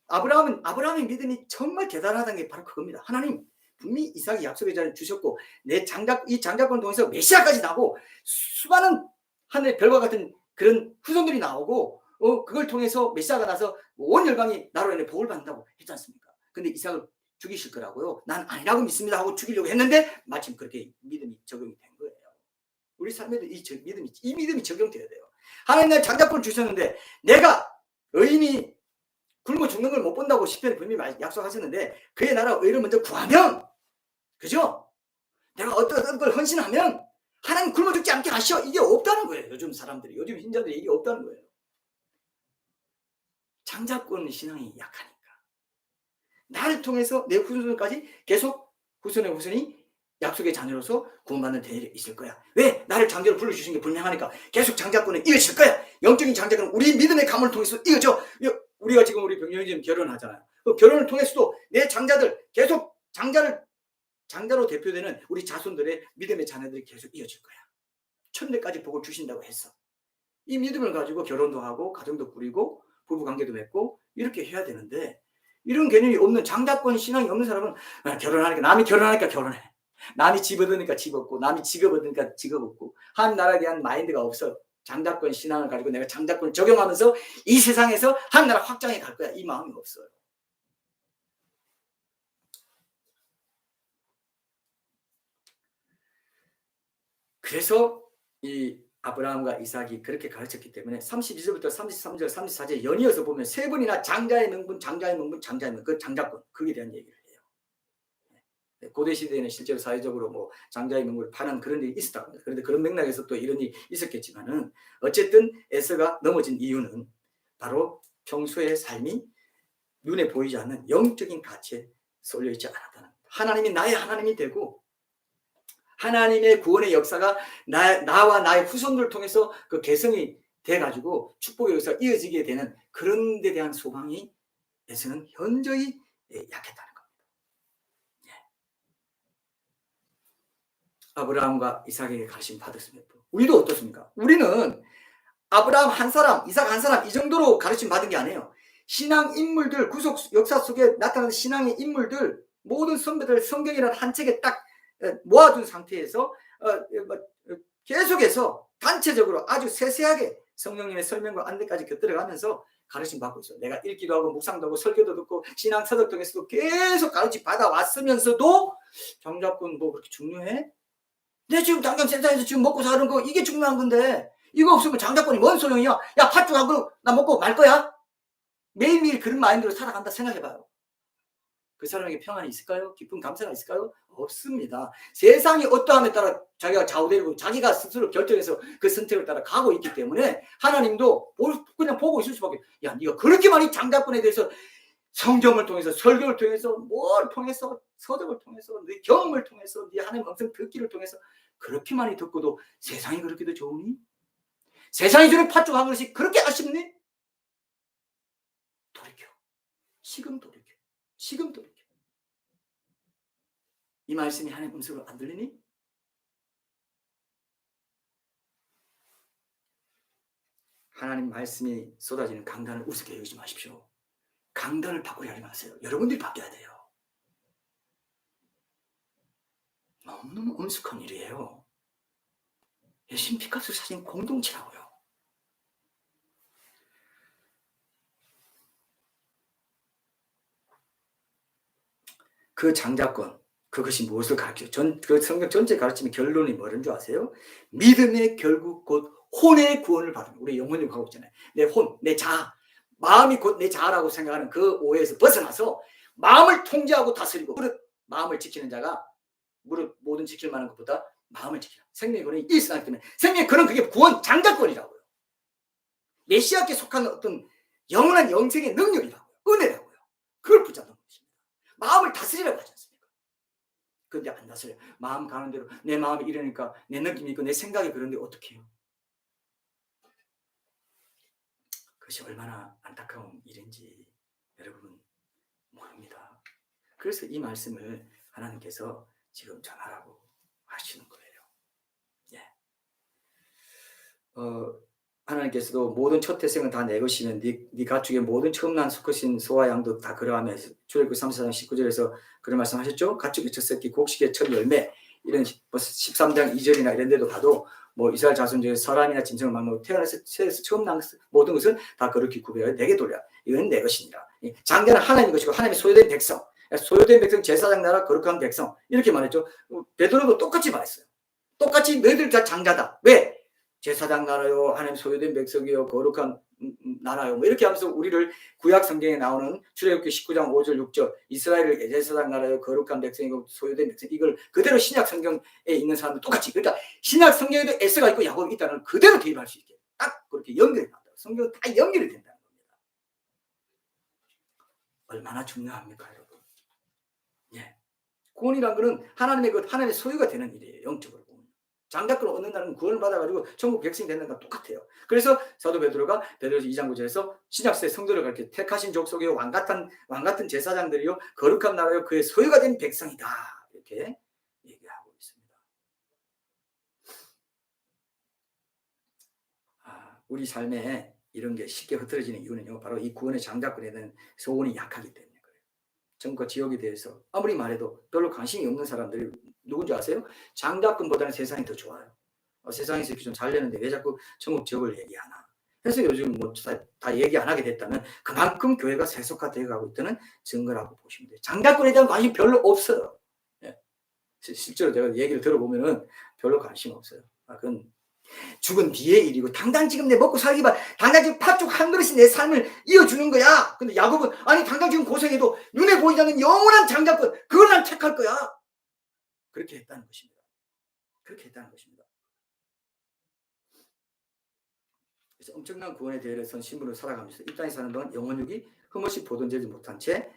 아브라함의 믿음이 정말 대단하다는 게 바로 그겁니다. 하나님 분명히 이삭이 약속의 자녀를 주셨고 이 장다권을 통해서 메시아까지 나오고 수많은 하늘의 별과 같은 그런 후손들이 나오고 그걸 통해서 메시아가 나서 온 열방이 나로 인해 복을 받는다고 했지 않습니까? 근데 이삭을 죽이실 거라고요. 난 아니라고 믿습니다 하고 죽이려고 했는데 마침 그렇게 믿음이 적용이 된 거예요. 우리 삶에도 이 믿음이 적용돼야 돼요. 하나님 날 장자권을 주셨는데 내가 의인이 굶어 죽는 걸 못 본다고 시편에 분명히 약속하셨는데 그의 나라 의를 먼저 구하면 그죠? 내가 어떤 걸 헌신하면 하나님 굶어 죽지 않게 하셔. 이게 없다는 거예요. 요즘 사람들이 요즘 신자들이 이게 없다는 거예요. 장자권 신앙이 약하니까 나를 통해서 내 후손까지 계속 후손의 후손이 약속의 자녀로서 구원받는 대열이 있을 거야. 왜? 나를 장자로 불러주신 게 분명하니까 계속 장자권은 이어질 거야. 영적인 장자권은 우리 믿음의 가문을 통해서 이어져. 우리가 지금 우리 병영이 결혼하잖아요. 그 결혼을 통해서도 내 장자들 계속 장자로 대표되는 우리 자손들의 믿음의 자녀들이 계속 이어질 거야. 천대까지 복을 주신다고 했어. 이 믿음을 가지고 결혼도 하고 가정도 꾸리고 부부관계도 맺고 이렇게 해야 되는데 이런 개념이 없는 장자권 신앙이 없는 사람은 남이 결혼하니까 결혼해. 남이 집 얻으니까 집 얻고 남이 직업 얻으니까 직업 얻고 한 나라에 대한 마인드가 없어. 장자권 신앙을 가지고 내가 장자권을 적용하면서 이 세상에서 한 나라 확장해 갈 거야. 이 마음이 없어요. 그래서 이 아브라함과 이삭이 그렇게 가르쳤기 때문에 32절부터 33절, 34절 연이어서 보면 세 번이나 장자의 명분, 장자의 명분, 장자의 명분, 그 장자권 그에 대한 얘기를 해요. 고대 시대에는 실제로 사회적으로 뭐 장자의 명분을 파는 그런 일이 있었다고 합니다. 그런데 그런 맥락에서 또 이런 일이 있었겠지만은 어쨌든 에서가 넘어진 이유는 바로 평소의 삶이 눈에 보이지 않는 영적인 가치에 쏠려 있지 않았다는 겁니다. 하나님이 나의 하나님이 되고 하나님의 구원의 역사가 나와 나의 후손들을 통해서 그 개성이 돼가지고 축복의 역사가 이어지게 되는 그런 데 대한 소망이 에서는 현저히 약했다는 겁니다. 아브라함과 이삭에게 가르침 받았습니다. 우리도 어떻습니까? 우리는 아브라함 한 사람, 이삭 한 사람 이 정도로 가르침 받은 게 아니에요. 신앙 인물들, 구속 역사 속에 나타나는 신앙의 인물들 모든 선배들 성경이라는 한 책에 딱 모아둔 상태에서 계속해서 단체적으로 아주 세세하게 성령님의 설명과 안내까지 곁들여가면서 가르침 받고 있어요. 내가 읽기도 하고 묵상도 하고 설교도 듣고 신앙 서적 통해서도 계속 가르침 받아왔으면서도 장자권 뭐 그렇게 중요해? 내 지금 당장 세상에서 지금 먹고 사는 거 이게 중요한 건데 이거 없으면 장자권이 뭔 소용이야? 야 팥죽하고 나 먹고 말 거야? 매일매일 그런 마인드로 살아간다 생각해봐요. 그 사람에게 평안이 있을까요? 기쁜 감사가 있을까요? 없습니다. 세상이 어떠함에 따라 자기가 좌우되고 자기가 스스로 결정해서 그 선택을 따라 가고 있기 때문에 하나님도 그냥 보고 있을 수밖에. 야, 네가 그렇게 많이 장자권에 대해서 성경을 통해서 설교를 통해서 뭘 통해서 서적을 통해서 네 경험을 통해서 네 하나님 음성 듣기를 통해서 그렇게 많이 듣고도 세상이 그렇게도 좋으니? 세상이 주는 팥죽 한 그릇이 그렇게 아쉽니? 돌이켜. 지금 돌이켜. 지금 돌이켜. 이 말씀이 하나님 음성으로 안 들리니? 하나님 말씀이 쏟아지는 강단을 우습게 여기지 마십시오. 강단을 바꾸려 하지 마세요. 여러분들이 바뀌어야 돼요. 너무너무 엄숙한 일이에요. 예수님 피값을 사신 공동체라고요. 그 장자권, 그것이 무엇을 가르쳐요? 그 성경 전체 가르침의 결론이 뭐라는 줄 아세요? 믿음의 결국 곧 혼의 구원을 받는, 우리 영혼이 하고 있잖아요. 내 혼, 내 자아, 마음이 곧 내 자아라고 생각하는 그 오해에서 벗어나서 마음을 통제하고 다스리고, 무릇 마음을 지키는 자가 무릇 모든 지킬 만한 것보다 마음을 지키라. 생명의 근원이 일어나기 때문에 생명의 근원, 그게 구원 장자권이라고요. 메시아께 속한 어떤 영원한 영생의 능력이라고요. 은혜라고요. 그걸 붙잡는 것입니다. 마음을 다스리라고 하지 않습니까? 그런데 안 다스려요. 마음 가는 대로 내 마음이 이러니까, 내 느낌이 있고 내 생각이 그런데 어떻게 해요? 그것이 얼마나 안타까운 일인지 여러분 모릅니다. 그래서 이 말씀을 하나님께서 지금 전하라고 하시는 거예요. 예. 하나님께서도 모든 첫 태생은 다 내 것이면 네 가축의 모든 처음 난 수컷인 소와 양도 다 그러하며 출애굽기 34장 19절에서 그런 말씀하셨죠. 가축의 첫 새끼, 곡식의 첫 열매, 이런 13장 2절이나 이런 데도 가도 뭐 이스라엘 자손 중에 사람이나 짐승을 막고 태어나서 처음 난 모든 것은 다 그렇게 구별하여 내게 돌려, 이건 내 것이니라. 장자는 하나님의 것이고 하나님의 소유된 백성, 소유된 백성, 제사장 나라, 거룩한 백성, 이렇게 말했죠. 베드로도 똑같이 말했어요. 똑같이 너희들 다 장자다. 왜? 제사장 나라요, 하나님 소유된 백성이요, 거룩한 나라요, 뭐 이렇게 하면서 우리를 구약 성경에 나오는 출애굽기 19장 5절 6절 이스라엘을 제사장 나라요, 거룩한 백성이고 소유된 백성, 이걸 그대로 신약 성경에 있는 사람들 똑같이, 그러니까 신약 성경에도 에스가 있고 야곱이 있다는 그대로 대입할 수 있게 딱 그렇게 연결이 된다. 성경은 다 연결이 된다는 겁니다. 얼마나 중요합니까, 여러분? 예, 구원이란 거는 하나님의 소유가 되는 일이에요. 영적으로. 장자권을 얻는다는 구원을 받아가지고 천국 백성이 된다는 건 똑같아요. 그래서 사도 베드로가 베드로서 2장 9절에서 신약시대 성도를 그렇게 택하신 족속이요, 왕같은 제사장들이요, 거룩한 나라요, 그의 소유가 된 백성이다, 이렇게 얘기하고 있습니다. 우리 삶에 이런 게 쉽게 흐트러지는 이유는요, 바로 이 구원의 장자권에 대한 소원이 약하기 때문에 그래요. 천국과 지옥에 대해서 아무리 말해도 별로 관심이 없는 사람들이 누군지 아세요? 장자권보다는 세상이 더 좋아요. 세상에서 이렇게 좀 잘 되는데 왜 자꾸 천국 지옥을 얘기하나? 그래서 요즘 뭐 다 얘기 안 하게 됐다면 그만큼 교회가 세속화되어 가고 있다는 증거라고 보시면 돼요. 장자권에 대한 관심이 별로 없어요. 예. 실제로 제가 얘기를 들어보면은 별로 관심 없어요. 그건 죽은 뒤의 일이고, 당장 지금 내 먹고 살기만, 당장 지금 팥죽 한 그릇이 내 삶을 이어주는 거야. 근데 야곱은 아니 당장 지금 고생해도 눈에 보이지 않는 영원한 장자권, 그걸 난 택할 거야. 그렇게 했다는 것입니다. 그렇게 했다는 것입니다. 그래서 엄청난 구원의 대열에 선 신분으로 살아가면서 이 땅에 사는 동안 영혼육이 흠없이 보존되지 못한 채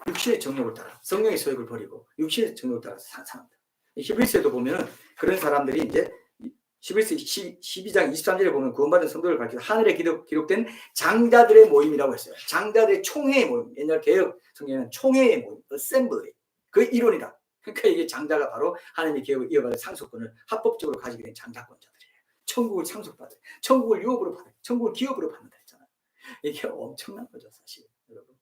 육신의 정욕을 따라, 성령의 소욕을 버리고 육신의 정욕을 따라 산다. 히브리서에도 보면은 그런 사람들이 이제 히브리서 12장 23절에 보면 구원받은 성도를 가리켜 하늘에 기록된 장자들의 모임이라고 했어요. 장자들의 총회의 모임. 옛날 개혁 성경에는 총회의 모임, 어셈블리. 그 이론이다. 그러니까 이게 장자가 바로 하나님의 계획을 이어받을 상속권을 합법적으로 가지게 된 장자권자들이에요. 천국을 상속받아요. 천국을 유업으로 받아요. 천국을 기업으로 받는다 했잖아요. 이게 엄청난 거죠, 사실. 여러분.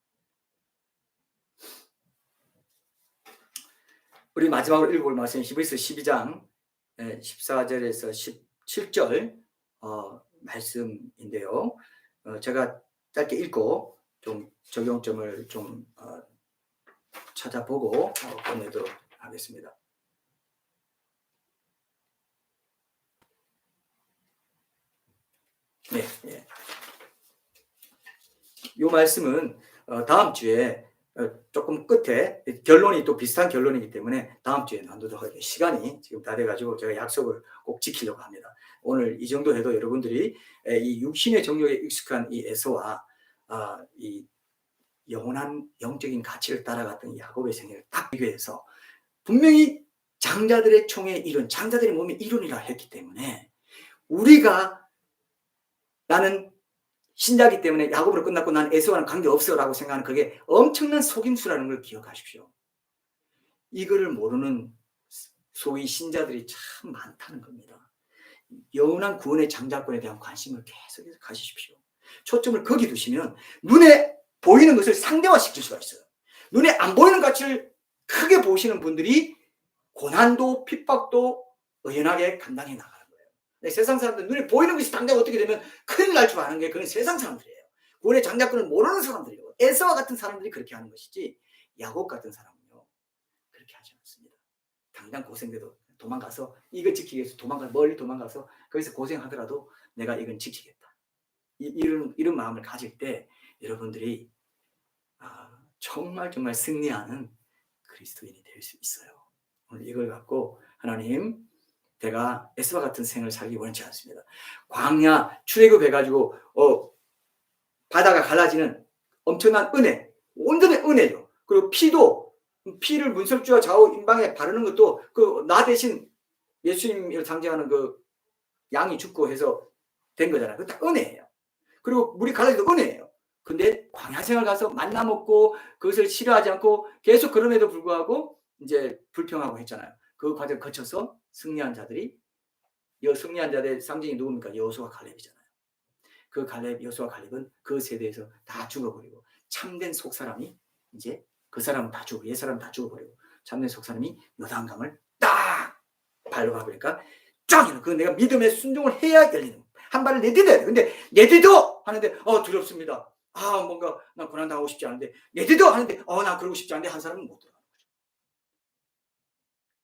우리 마지막으로 읽어볼 말씀 히브리서 12장 14절에서 17절 말씀인데요. 제가 짧게 읽고 좀 적용점을 좀 찾아보고 끝내도록 하겠습니다. 네, 네. 이 말씀은 다음 주에 조금 끝에 결론이 또 비슷한 결론이기 때문에 다음 주에 나누도록 하겠습니다. 시간이 지금 다 돼가지고 제가 약속을 꼭 지키려고 합니다. 오늘 이 정도 해도 여러분들이 이 육신의 정욕에 익숙한 이 에서와 이 영원한 영적인 가치를 따라갔던 야곱의 생애를 딱 비교해서 분명히 장자들의 총의 이론, 장자들의 몸의 이론이라 했기 때문에 우리가 나는 신자기 때문에 야곱으로 끝났고 난 에서와는 관계없어라고 생각하는 그게 엄청난 속임수라는 걸 기억하십시오. 이거를 모르는 소위 신자들이 참 많다는 겁니다. 영원한 구원의 장자권에 대한 관심을 계속해서 가지십시오. 초점을 거기 두시면 눈에 보이는 것을 상대화시킬 수가 있어요. 눈에 안 보이는 가치를 크게 보시는 분들이 고난도 핍박도 의연하게 감당해 나가요. 세상 사람들 눈에 보이는 것이 당장 어떻게 되면 큰일 날 줄 아는 게 그건 세상 사람들이에요. 구원의 장자권을 모르는 사람들이에요. 에서와 같은 사람들이 그렇게 하는 것이지 야곱 같은 사람은요 그렇게 하지 않습니다. 당장 고생돼도 도망가서 이거 지키기 위해서 멀리 도망가서 거기서 고생하더라도 내가 이건 지키겠다. 이런 마음을 가질 때 여러분들이 정말 승리하는 그리스도인이 될 수 있어요. 오늘 이걸 갖고 하나님, 내가 에스와 같은 생을 살기 원치 않습니다. 광야 출애굽해가지고 바다가 갈라지는 엄청난 은혜, 온전히 은혜죠. 그리고 피를 문설주와 좌우 임방에 바르는 것도 나 대신 예수님을 상징하는 양이 죽고 해서 된 거잖아요. 그거 다 은혜예요. 그리고 물이 갈라져도 은혜예요. 근데 광야 생활 가서 만나 먹고 그것을 싫어하지 않고 계속 그럼에도 불구하고 이제 불평하고 했잖아요. 그 과정을 거쳐서 승리한 자들의 상징이 누굽니까? 여호수아 갈렙이잖아요. 그 여호수아 갈렙은 그 세대에서 다 죽어버리고 참된 속사람이 이제 그 사람은 다 죽고 옛사람은 다 죽어버리고 참된 속사람이 요단강을 딱 발로 가보니까 쫙 그 내가 믿음에 순종을 해야 열리는 한 발을 내딛어야 돼. 근데 내딛어 하는데 두렵습니다. 뭔가 난 고난당하고 싶지 않은데 내딛어 하는데 난 그러고 싶지 않은데 한 사람은 못 들어가는 거죠.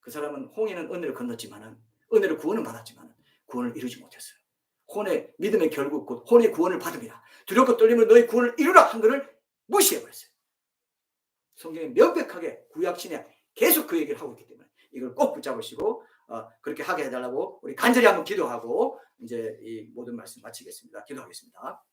그 사람은 홍해는 은혜를 건넜지만은 은혜를 구원을 받았지만 구원을 이루지 못했어요. 혼의 믿음의 결국 곧 혼의 구원을 받음이라 두렵고 떨림으로 너희 구원을 이루라 한 것을 무시해버렸어요. 성경에 명백하게 구약신에 계속 그 얘기를 하고 있기 때문에 이걸 꼭 붙잡으시고 그렇게 하게 해달라고 우리 간절히 한번 기도하고 이제 이 모든 말씀 마치겠습니다. 기도하겠습니다.